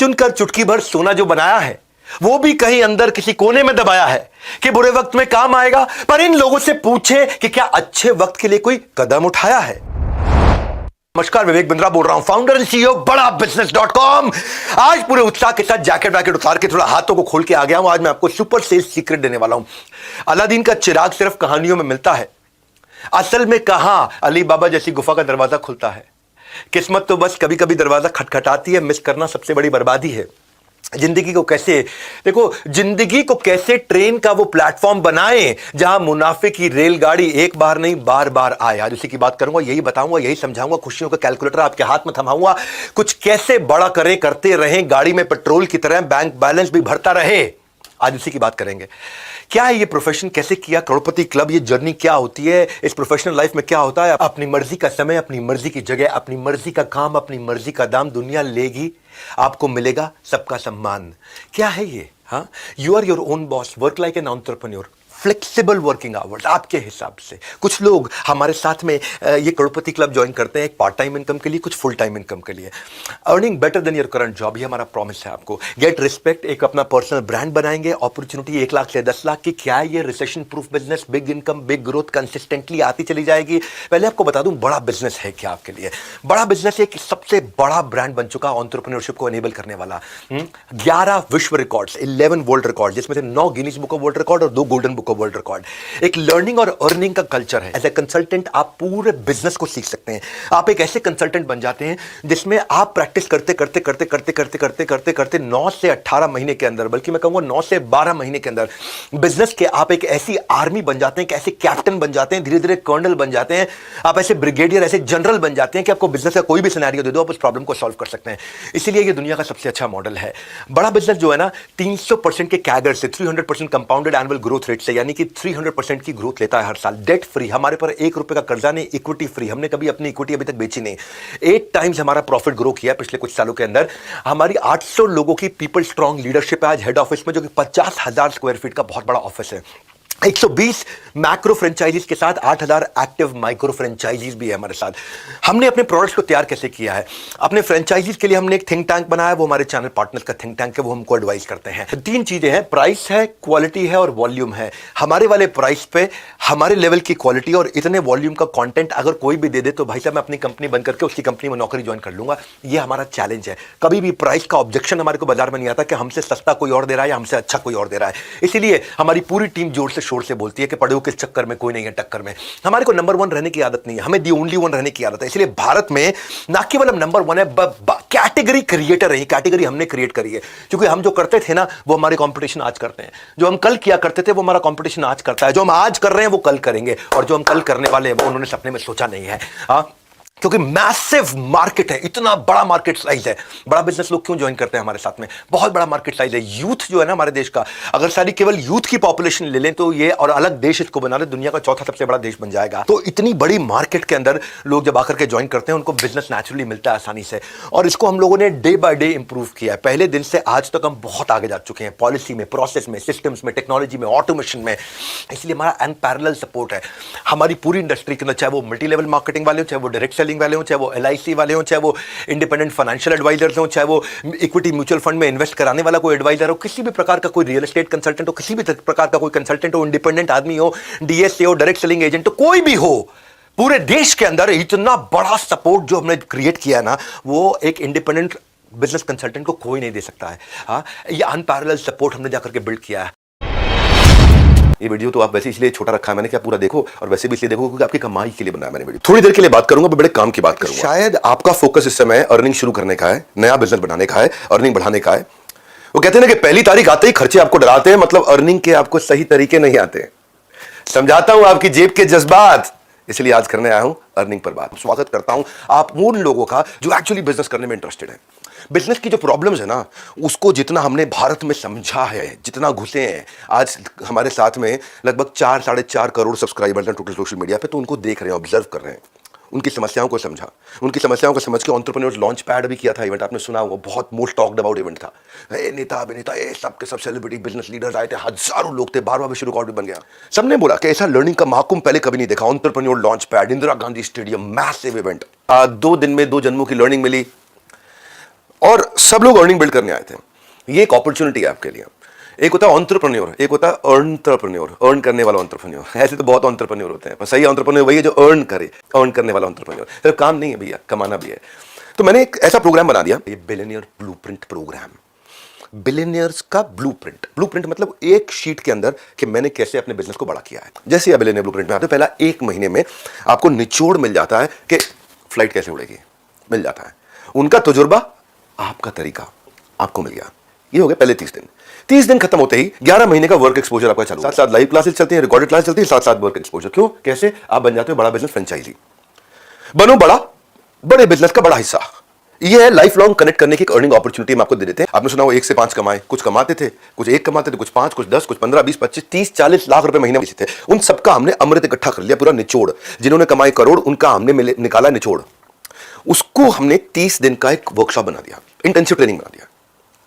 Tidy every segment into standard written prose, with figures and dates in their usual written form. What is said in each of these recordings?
चुनकर चुटकी भर सोना जो बनाया है वो भी कहीं अंदर किसी कोने में दबाया है कि बुरे वक्त में काम आएगा। पर इन लोगों से पूछे कि क्या अच्छे वक्त के लिए कोई कदम उठाया है। नमस्कार, विवेक बिंद्रा बोल रहा हूं, फाउंडर एंड सीईओ बड़ा बिजनेस.com। आज पूरे उत्साह के साथ जैकेट वैकेट उतार के थोड़ा हाथों को खोल के आ गया हूं। आज मैं आपको सुपर सेल्स सीक्रेट देने वाला हूं। अलादीन का चिराग सिर्फ कहानियों में मिलता है, असल में कहां अली बाबा जैसी गुफा का दरवाजा खुलता है। किस्मत तो बस कभी कभी दरवाजा खटखटाती है, मिस करना सबसे बड़ी बर्बादी है। जिंदगी को कैसे ट्रेन का वो प्लेटफॉर्म बनाएं जहां मुनाफे की रेलगाड़ी एक बार नहीं बार बार आए। आज उसी की बात करूंगा, यही बताऊंगा, यही समझाऊंगा। खुशियों का कैलकुलेटर आपके हाथ में थमाऊंगा। कुछ कैसे बड़ा करें, करते रहें, गाड़ी में पेट्रोल की तरह बैंक बैलेंस भी भरता रहे। आज उसी की बात करेंगे। क्या है ये प्रोफेशन, कैसे किया करोड़पति क्लब, ये जर्नी क्या होती है, इस प्रोफेशनल लाइफ में क्या होता है। अपनी मर्जी का समय, अपनी मर्जी की जगह, अपनी मर्जी का काम, अपनी मर्जी का दाम दुनिया लेगी, आपको मिलेगा सबका सम्मान। क्या है ये? हाँ, you are your own boss, work like an entrepreneur, flexible working hours आपके हिसाब से। कुछ लोग हमारे साथ में ये करोड़पति क्लब ज्वाइन करते हैं एक पार्ट टाइम इनकम के लिए, कुछ फुल टाइम इनकम के लिए। Earning better than your current job, ये हमारा प्रॉमिस है आपको। गेट रिस्पेक्ट, एक अपना पर्सनल ब्रांड बनाएंगे। अपॉर्चुनिटी 1 लाख से 10 लाख की। क्या है ये? Recession proof business, big income, big growth, consistently आती चली जाएगी। पहले आपको बता दूं बड़ा बिजनेस है क्या आपके लिए। बड़ा बिजनेस एक सबसे बड़ा ब्रांड बन चुका एंटरप्रेन्योरशिप को एनेबल करने वाला। 11 विश्व रिकॉर्ड्स, 11 वर्ल्ड रिकॉर्ड, जिसमें से 9 Guinness book of world record और 2 golden book of world record. एक लर्निंग और अर्निंग का कल्चर है। एज ए कंसल्टेंट आप पूरे बिजनेस को सीख सकते हैं। आप एक ऐसे कंसल्टेंट बन जाते हैं जिसमें आप प्रैक्टिस करते 9 से 18 महीने के अंदर, बल्कि मैं कहूंगा 9 से 12 महीने के अंदर बिजनेस के आप एक ऐसी आर्मी बन जाते हैं, एक ऐसे कैप्टन बन जाते हैं, धीरे धीरे कर्नल बन जाते हैं, आप ऐसे ब्रिगेडियर, ऐसे जनरल बन जाते हैं कि आपको बिजनेस का कोई भी सिनेरियो दे दो, आप उस प्रॉब्लम को सॉल्व कर सकते हैं। इसीलिए ये दुनिया का सबसे अच्छा मॉडल है। बड़ा बिजनेस जो है ना, 300% के कैगर से, 300% कंपाउंडेड एनुअल ग्रोथ रेट से, यानी कि 300% की ग्रोथ लेता है हर साल। डेट फ्री, हमारे पर 1 रुपए का कर्जा नहीं, इक्विटी फ्री, हमने कभी अपनी इक्विटी अभी तक बेची नहीं। 8 टाइम्स हमारा प्रॉफिट ग्रो किया पिछले कुछ सालों के अंदर। हमारी 800 लोगों की पीपल स्ट्रांग लीडरशिप है आज हेड ऑफिस में, जो कि 50,000 स्क्वायर फीट का बहुत बड़ा ऑफिस है। 120 मैक्रो फ्रेंचाइजीज के साथ 8,000 एक्टिव माइक्रो फ्रेंचाइजीज भी है हमारे साथ। हमने अपने प्रोडक्ट्स को तैयार कैसे किया है? अपने फ्रेंचाइजीज के लिए हमने एक थिंक टैंक बनाया, वो हमारे चैनल पार्टनर्स का थिंक टैंक है, वो हमको एडवाइस करते हैं। 3 चीजें हैं, प्राइस है, क्वालिटी है और वॉल्यूम है। हमारे वाले प्राइस पे हमारे लेवल की क्वालिटी और इतने वॉल्यूम का कंटेंट अगर कोई भी दे दे तो भाई साहब मैं अपनी कंपनी बंद करके उसकी कंपनी में नौकरी ज्वाइन कर लूंगा। ये हमारा चैलेंज है। कभी भी प्राइस का ऑब्जेक्शन हमारे को बाजार में नहीं आता कि हमसे सस्ता कोई और दे रहा है या हमसे अच्छा कोई और दे रहा है। इसीलिए हमारी पूरी टीम जोर से शोर से बोलती है कि पढ़ो किस चक्कर में, कोई नहीं है टक्कर में। हमारे को नंबर 1 रहने की आदत नहीं है, हमें दी ओनली 1 रहने की आदत है। इसलिए भारत में ना केवल हम नंबर 1 है, कैटेगरी क्रिएटर है। ये कैटेगरी हमने क्रिएट करी है, क्योंकि हम जो करते थे ना वो हमारे कंपटीशन आज करते हैं। जो हम कल किया करते थे वो हमारा कंपटीशन आज करता है। जो हम आज कर रहे हैं वो कल करेंगे, और जो हम कल करने वाले हैं वो उन्होंने सपने में सोचा नहीं है। क्योंकि मैसिव मार्केट है, इतना बड़ा मार्केट साइज है। बड़ा बिजनेस लोग क्यों ज्वाइन करते हैं हमारे साथ में? बहुत बड़ा मार्केट साइज है। यूथ जो है ना हमारे देश का, अगर सारी केवल यूथ की पॉपुलेशन ले लें तो ये, और अलग देश इसको बना ले, दुनिया का 4था सबसे बड़ा देश बन जाएगा। तो इतनी बड़ी मार्केट के अंदर लोग जब आकर के ज्वाइन करते हैं उनको बिजनेस नेचुरली मिलता है आसानी से। और इसको हम लोगों ने डे बाय डे इंप्रूव किया है। पहले दिन से आज तक हम बहुत आगे जा चुके हैं, पॉलिसी में, प्रोसेस में, सिस्टम्स में, टेक्नोलॉजी में, ऑटोमेशन में। इसलिए हमारा अनपैरेलल सपोर्ट है हमारी पूरी इंडस्ट्री के अंदर, चाहे वो मल्टी लेवल मार्केटिंग वाले हो, चाहे वो डायरेक्ट सेलिंग वाले हो, चाहे वो LIC वाले हो, चाहे वो इंडिपेंडेंट फाइनेंशियल एडवाइजर्स हो, चाहे वो इक्विटी म्यूचुअल फंड में इन्वेस्ट कराने वाला कोई एडवाइजर हो, किसी भी प्रकार का कोई रियल एस्टेट कंसल्टेंट हो, किसी भी प्रकार का कोई कंसल्टेंट हो, इंडिपेंडेंट आदमी हो, DSA हो, डायरेक्ट सेलिंग एजेंट हो, कोई भी हो, पूरे देश के अंदर इतना बड़ा सपोर्ट जो हमने क्रिएट किया है ना, वो एक इंडिपेंडेंट बिजनेस कंसल्टेंट को कोई नहीं दे सकता है। ये अनपैरेलल सपोर्ट हमने जाकर के बिल्ड किया है। ये वीडियो तो आप वैसे इसलिए छोटा रखा है मैंने, क्या पूरा देखो, और वैसे भी इसलिए देखो क्योंकि आपकी कमाई के लिए बनाया मैंने वीडियो। थोड़ी देर के लिए बात करूंगा, बड़े काम की बात करूंगा। शायद आपका फोकस इस समय अर्निंग शुरू करने का है, नया बिजनेस बनाने का है, अर्निंग बढ़ाने का है। वो कहते हैं ना कि पहली तारीख आते ही खर्चे आपको डराते हैं, मतलब अर्निंग के आपको सही तरीके नहीं आते। समझाता हूं आपकी जेब के जज्बात, इसलिए आज करने आया हूं अर्निंग पर बात। स्वागत करता हूं आप उन लोगों का जो एक्चुअली बिजनेस करने में इंटरेस्टेड है। बिजनेस की जो प्रॉब्लम्स है ना, उसको जितना हमने भारत में समझा है, जितना घुसे हैं, आज हमारे साथ में लगभग 4-4.5 करोड़ सब्सक्राइबर्स हैं टोटल सोशल मीडिया पे, तो उनको देख रहे हैं, ऑब्जर्व कर रहे हैं, उनकी समस्याओं को समझा, उनकी समस्याओं को समझ के एंटरप्रेन्योर्स लॉन्च पैड भी किया था इवेंट, आपने सुना होगा, बहुत मोस्ट टॉक्ड अबाउट इवेंट था। नेता अभिनेता सब के सब सेलिब्रिटी बिजनेस लीडर्स आए थे, हजारों लोग थे, 12वां विश्व रिकॉर्ड भी बन गया। सबने बोला कि ऐसा लर्निंग का महाकुंभ पहले कभी नहीं देखा। Entrepreneur launch pad, Indira Gandhi stadium, massive event, 2 दिन में 2 जन्मों की लर्निंग मिली। और सब लोग अर्निंग बिल्ड करने आए थे। ये एक अपॉर्चुनिटी है आपके लिए। एक होता है एंटरप्रेन्योर, एक होता है एंटरप्रेन्योर, अर्न करने वाला एंटरप्रेन्योर। ऐसे तो बहुत एंटरप्रेन्योर होते हैं, पर सही एंटरप्रेन्योर वही है जो अर्न करे, अर्न करने वाला एंटरप्रेन्योर। सिर्फ काम नहीं है भैया, कमाना भी है। तो मैंने एक ऐसा प्रोग्राम बना दिया, ये बिलियनियर ब्लूप्रिंट प्रोग्राम। बिलियनियर्स का ब्लूप्रिंट, ब्लूप्रिंट मतलब एक शीट के अंदर कि मैंने कैसे अपने बिजनेस को बड़ा किया है। जैसे आप बिलियनियर ब्लूप्रिंट में आते हो, पहला 1 महीने में आपको निचोड़ मिल जाता है कि फ्लाइट कैसे उड़ेगी, मिल जाता है। उनका तजुर्बा, आपका तरीका आपको मिल गया। ये हो गया पहले 30 दिन। 30 दिन खत्म होते ही 11 महीने का वर्क एक्सपोजर आपका चालू। साथ साथ लाइव क्लासेस चलती हैं, रिकॉर्डेड क्लास चलती है, साथ साथ वर्क एक्सपोजर। क्यों, कैसे आप बन जाते हो बड़ा बिजनेस फ्रेंचाइजी। बनो बड़ा, बड़े बिजनेस का बड़ा हिस्सा। ये है लाइफ लॉन्ग कनेक्ट करने की एक अर्निंग अपॉर्चुनिटी हम आपको दे देते हैं। आपने सुना हो 1 से 5 कमाए, कुछ कमाते थे, कुछ 1 कमाते थे, कुछ 5, कुछ 10, कुछ 15, 20, 25, 30, 40 लाख रुपए महीने में थे। उन सबका हमने अमृत इकट्ठा कर लिया, पूरा निचोड़। जिन्होंने कमाए करोड़, उनका हमने निकाला निचोड़। उसको हमने 30 दिन का एक वर्कशॉप बना दिया, इंटेंसिव ट्रेनिंग बना दिया।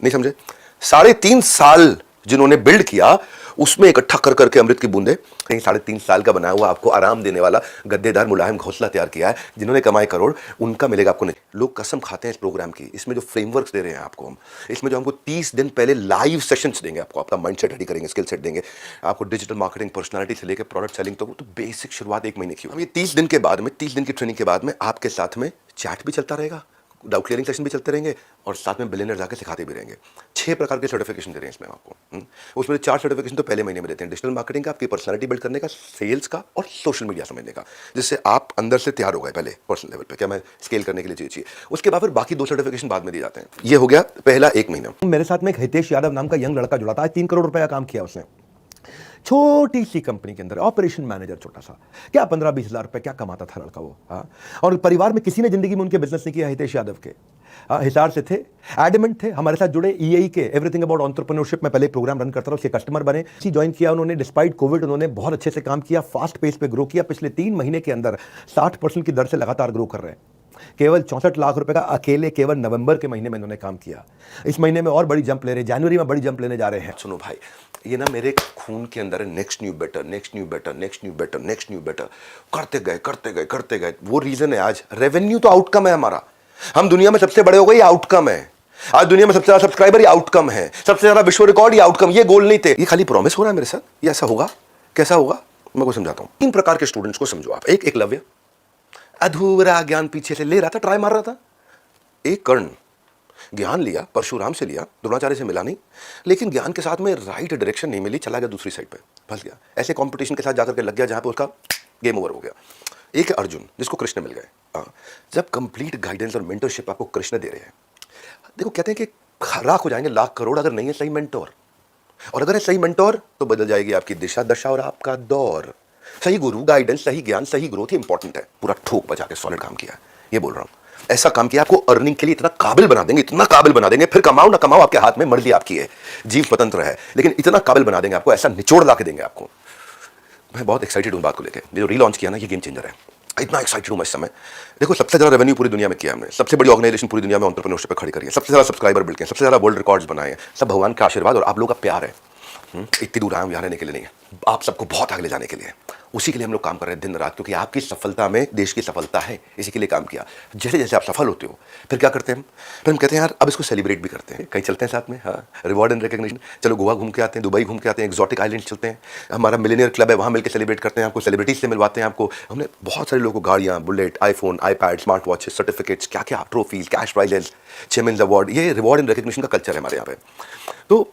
नहीं समझे? 3.5 साल जिन्होंने बिल्ड किया, उसमें इकट्ठा कर करके अमृत की बूंदे, कहीं 3.5 साल का बनाया हुआ आपको आराम देने वाला गद्देदार मुलायम घोंसला तैयार किया है। जिन्होंने कमाए करोड़, उनका मिलेगा आपको नहीं। लोग कसम खाते हैं इस प्रोग्राम की। इसमें जो फ्रेमवर्क्स दे रहे हैं आपको हम, इसमें जो हमको 30 दिन पहले लाइव सेशंस देंगे, आपको आपका माइंडसेट रेडी करेंगे, स्किल सेट देंगे आपको, डिजिटल मार्केटिंग, पर्सनालिटी से लेकर प्रोडक्ट सेलिंग, तो बेसिक शुरुआत 1 महीने की। हम ये 30 दिन के बाद में, 30 दिन की ट्रेनिंग के बाद में आपके साथ में चैट भी चलता रहेगा, डाउट क्लियरिंग सेशन भी चलते रहेंगे, और साथ में बिलियनर जाके सिखाते भी रहेंगे। 6 प्रकार के सर्टिफिकेशन दे रहे हैं इसमें आपको। उसमें 4 सर्टिफिकेशन तो पहले महीने में देते हैं, डिजिटल मार्केटिंग का, आपकी पर्सनालिटी बिल्ड करने का, सेल्स का, और सोशल मीडिया समझने का, जिससे आप अंदर से तैयार हो गए पहले पर्सनल लेवल पे, क्या मैं स्केल करने के लिए चाहिए। उसके बाद फिर बाकी 2 सर्टिफिकेशन बाद में दिए जाते हैं। ये हो गया पहला 1 महीना। मेरे साथ में एक हितेश यादव नाम का यंग लड़का जुड़ा था। 3 करोड़ रुपए का काम किया उसने, छोटी सी कंपनी के अंदर ऑपरेशन मैनेजर, छोटा सा, क्या 15-20 हजार रुपए क्या कमाता था लड़का वो। और परिवार में किसी ने जिंदगी में उनके बिजनेस नहीं किया, हितेश यादव के। हिसार से थे, एडमेंट थे, हमारे साथ जुड़े। ईआई के एवरीथिंग अबाउट एंटरप्रेन्योरशिप में पहले प्रोग्राम रन करता था, उसके कस्टमर बने, ज्वाइन किया उन्होंने। डिस्पाइट कोविड उन्होंने बहुत अच्छे से काम किया, फास्ट पेस पे ग्रो किया। पिछले 3 महीने के अंदर 60% की दर से लगातार ग्रो कर रहे हैं। केवल 64 लाख रुपए का अकेले केवल नवंबर के महीने में इन्होंने काम किया। इस महीने में और बड़ी जंप ले रहे हैं, जनवरी में बड़ी जंप लेने जा रहे हैं। सुनो भाई, ये ना मेरे खून के अंदर है, next new better, next new better, next new better, next new better, करते गए करते गए करते गए। वो रीजन है आज। रेवेन्यू तो आउटकम है हमारा। हम दुनिया में सबसे बड़े हो गए, ये आउटकम है। आज दुनिया में सबसे ज्यादा सब्सक्राइबर, ये आउटकम है। सबसे ज्यादा विश्व रिकॉर्ड, ये आउटकम। ये गोल नहीं थे, ये खाली प्रॉमिस हो रहा है मेरे साथ। ये ऐसा होगा, कैसा होगा, मैं को समझाता हूं। 3 प्रकार के स्टूडेंट्स को समझो आप। एक एकलव्य, अधूरा ज्ञान पीछे से ले रहा था, ट्राई मार रहा था। एक कर्ण, ज्ञान लिया, परशुराम से लिया, द्रोणाचार्य से मिला नहीं, लेकिन ज्ञान के साथ में राइट डायरेक्शन नहीं मिली, चला गया दूसरी साइड पे, फंस गया। ऐसे कंपटीशन के साथ जाकर के लग गया जहां पे उसका गेम ओवर हो गया। एक है अर्जुन, जिसको कृष्ण मिल गए। जब कंप्लीट गाइडेंस और मेंटरशिप आपको कृष्ण दे रहे हैं, देखो कहते हैं कि लाख हो जाएंगे, लाख करोड़, अगर नहीं है सही मेंटोर। और अगर है सही मेंटोर तो बदल जाएगी आपकी दिशा दशा और आपका दौर। सही गुरु, गाइडेंस, सही ज्ञान, सही ग्रोथ ही इंपॉर्टेंट है। पूरा ठोक बजा के सॉलिड काम किया, ये बोल रहा हूं। ऐसा काम किया, आपको अर्निंग के लिए इतना काबिल बना देंगे, इतना काबिल बना देंगे, फिर कमाओ ना कमाओ आपके हाथ में, मर्जी आपकी है, जीव स्वतंत्र है, लेकिन इतना काबिल बना देंगे आपको, ऐसा निचोड़ ला के देंगे आपको। मैं बहुत एक्साइटेड हूं बात को लेकर। ये जो रीलॉन्च किया ना, ये गेम चेंजर है। इतना एक्साइटेड हूं मैं इस समय। देखो, सबसे ज्यादा रेवेन्यू पूरी दुनिया में किया हमने, सबसे बड़ी ऑर्गेनाइजेशन पूरी दुनिया में एंटरप्रेन्योरशिप पे खड़ी करी है, सबसे ज्यादा सब्सक्राइबर बिल्ड किए, सबसे ज्यादा वर्ल्ड रिकॉर्ड्स बनाए हैं। सब भगवान का आशीर्वाद और आप लोगों का प्यार है। इतनी दूर आए हम यहाँ रहने के लिए नहीं है, आप सबको बहुत आगे ले जाने के लिए। उसी के लिए हम लोग काम कर रहे हैं दिन रात, क्योंकि आपकी सफलता में देश की सफलता है। इसी के लिए काम किया। जैसे जैसे आप सफल होते हो, फिर क्या करते हैं फिर हम कहते हैं यार अब इसको सेलिब्रेट भी करते हैं, कहीं चलते हैं साथ में। हाँ, रिवॉर्ड एंड रिकग्निशन, चलो गोवा घूम के आते हैं, दुबई घूम के आते हैं, एक्सोटिक आइलैंड चलते हैं, हमारा मिलियनियर क्लब है, वहाँ मिलकर सेलिब्रेट करते हैं। आपको सेलिब्रिटीज से मिलवाते हैं। आपको हमने बहुत सारे लोगों को गाड़ियाँ, bullet, iPhone, iPad, smart watches, certificates, क्या क्या, trophies, cash prices, chairman award. ये रिवॉर्ड एंड रिकग्निशन का कल्चर है हमारे यहाँ पे। तो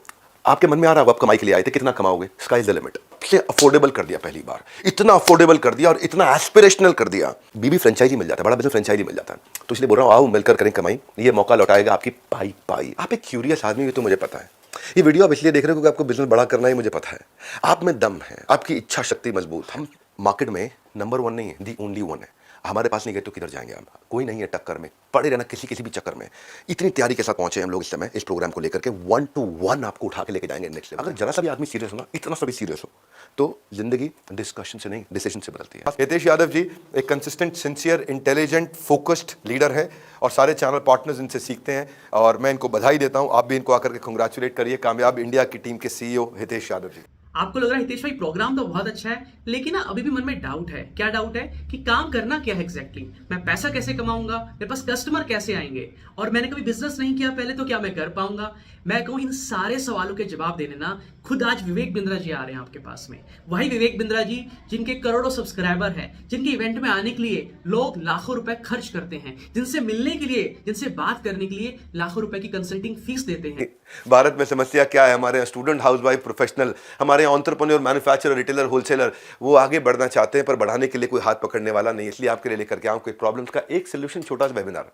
आपके मन में आ रहा है आप कमाई के लिए आए थे, कितना कमाओगे, स्काई इज द लिमिट। से अफोर्डेबल कर दिया, पहली बार इतना अफोर्डेबल कर दिया और इतना एस्पिरेशनल कर दिया। बीबी फ्रेंचाइजी मिल जाता है, बड़ा बिजनेस फ्रेंचाइजी मिल जाता है। तो इसलिए बोल रहा हूँ, आओ मिलकर करें कमाई, ये मौका लौटाएगा आपकी पाई पाई। आप एक क्यूरियस आदमी, ये तो मुझे पता है। ये वीडियो आप इसलिए देख रहे हो क्योंकि आपको बिजनेस बड़ा करना है, मुझे पता है। आप में दम है, आपकी इच्छा शक्ति मजबूत। हम मार्केट में नंबर 1 नहीं है, दी ओनली 1 है। हमारे पास नहीं गए तो किधर जाएंगे हम? कोई नहीं है टक्कर में, पड़े रहना किसी भी चक्कर में। इतनी तैयारी के साथ पहुंचे हम लोग इस समय इस प्रोग्राम को लेकर के, 1 to 1 आपको उठा के लेके जाएंगे नेक्स्ट लेवल। अगर जरा सा भी आदमी सीरियस हो ना, इतना सा भी सीरियस हो, तो जिंदगी डिस्कशन से नहीं डिसीजन से बदलती है। हितेश यादव जी एक consistent, sincere, intelligent, focused leader है और सारे चैनल पार्टनर्स इनसे सीखते हैं और मैं इनको बधाई देता हूं। आप भी इनको आकर के कंग्रेचुलेट करिए। कामयाब इंडिया की टीम के CEO हितेश यादव जी। आपको लग रहा है हितेश भाई प्रोग्राम तो बहुत अच्छा है, लेकिन ना अभी भी मन में डाउट है। क्या डाउट है कि काम करना क्या है एग्जैक्टली, मैं पैसा कैसे कमाऊंगा, मेरे पास कस्टमर कैसे आएंगे, और मैंने कभी बिजनेस नहीं किया पहले, तो क्या मैं कर पाऊंगा। मैं कहूं इन सारे सवालों के जवाब देने ना खुद आज विवेक बिंद्रा जी आ रहे हैं आपके पास में। वही विवेक बिंद्रा जी जिनके करोड़ों सब्सक्राइबर हैं, जिनके इवेंट में आने के लिए लोग लाखों रुपए खर्च करते हैं, जिनसे मिलने के लिए, जिनसे बात करने के लिए लाखों रुपए की कंसल्टिंग फीस देते हैं। भारत में समस्या क्या है, हमारे स्टूडेंट, हाउसवाइफ, प्रोफेशनल, हमारे एंटरप्रेन्योर, मैन्युफैक्चरर, रिटेलर, होलसेलर, वो आगे बढ़ना चाहते हैं पर बढ़ाने के लिए कोई हाथ पकड़ने वाला नहीं। इसलिए आपके लिए लेकर के आऊं कोई प्रॉब्लम्स का एक सोल्यूशन, छोटा सा वेबिनार।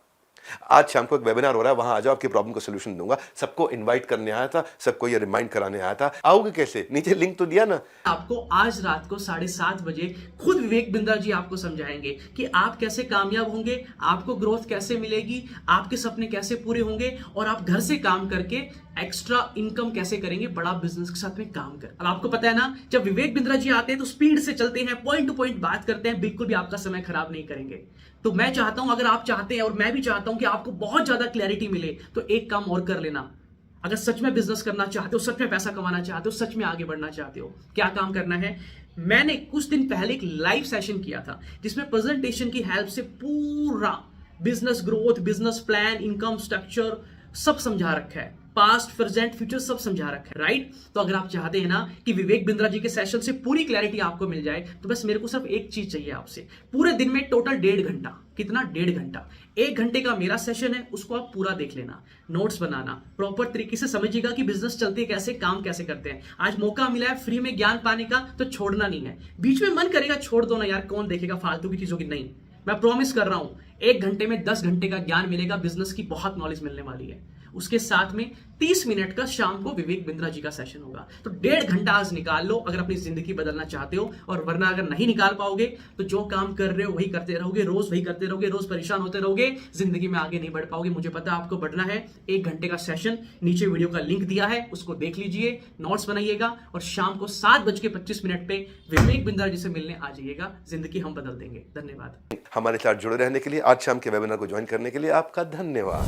आज शाम को एक वेबिनार हो रहा है, वहां आ जाओ, आपकी प्रॉब्लम का सोल्यूशन दूंगा। सबको इनवाइट करने आया था, सबको ये रिमाइंड कराने आया था। आओगे कैसे? नीचे लिंक तो दिया ना। आपको आज रात को 7:30 बजे खुद विवेक बिंद्रा जी आपको समझाएंगे कि आप कैसे कामयाब होंगे, आपको ग्रोथ कैसे मिलेगी, आपके सपने कैसे पूरे होंगे, और आप घर से काम करके एक्स्ट्रा इनकम कैसे करेंगे बड़ा बिजनेस के साथ में काम कर। अब आपको पता है ना, जब विवेक बिंद्रा जी आते हैं तो स्पीड से चलते हैं, पॉइंट टू पॉइंट बात करते हैं, बिल्कुल भी आपका समय खराब नहीं करेंगे। तो मैं चाहता हूं, अगर आप चाहते हैं और मैं भी चाहता हूं कि आपको बहुत ज्यादा क्लैरिटी मिले, तो एक काम और कर लेना। अगर सच में बिजनेस करना चाहते हो, सच में पैसा कमाना चाहते हो, सच में आगे बढ़ना चाहते हो, क्या काम करना है। मैंने कुछ दिन पहले एक लाइव सेशन किया था जिसमें प्रेजेंटेशन की हेल्प से पूरा business growth, business plan, income structure सब समझा रखा है, पास्ट, प्रेजेंट, फ्यूचर सब समझा रखा है, राइट। तो अगर आप चाहते हैं ना कि विवेक बिंद्रा जी के सेशन से पूरी क्लैरिटी आपको मिल जाए, तो बस मेरे को सिर्फ एक चीज चाहिए आपसे। पूरे दिन में टोटल 1.5 घंटा, कितना 1.5 घंटा, 1 घंटे का मेरा सेशन है, उसको आप पूरा देख लेना, नोट्स बनाना, प्रॉपर तरीके से समझिएगा कि बिजनेस चलते कैसे, काम कैसे करते हैं। आज मौका मिला है फ्री में ज्ञान पाने का, तो छोड़ना नहीं है। बीच में मन करेगा छोड़ दो ना यार, कौन देखेगा फालतू की चीजों की, नहीं। मैं प्रॉमिस कर रहा हूं 1 घंटे में 10 घंटे का ज्ञान मिलेगा, बिजनेस की बहुत नॉलेज मिलने वाली है। उसके साथ में 30 मिनट का शाम को विवेक बिंद्रा जी का सेशन होगा। तो 1.5 घंटा आज निकाल लो अगर अपनी जिंदगी बदलना चाहते हो, और वरना अगर नहीं निकाल पाओगे तो जो काम कर रहे हो वही करते रहोगे, रोज वही करते रहोगे, रोज परेशान होते रहोगे, जिंदगी में आगे नहीं बढ़ पाओगे। मुझे पता है आपको बढ़ना है। 1 घंटे का सेशन, नीचे वीडियो का लिंक दिया है, उसको देख लीजिए, नोट्स बनाइएगा, और शाम को 7:25 पे विवेक बिंद्रा जी से मिलने आ जाइएगा। जिंदगी हम बदल देंगे। धन्यवाद। हमारे साथ जुड़े रहने के लिए, आज शाम के वेबिनार को ज्वाइन करने के लिए आपका धन्यवाद।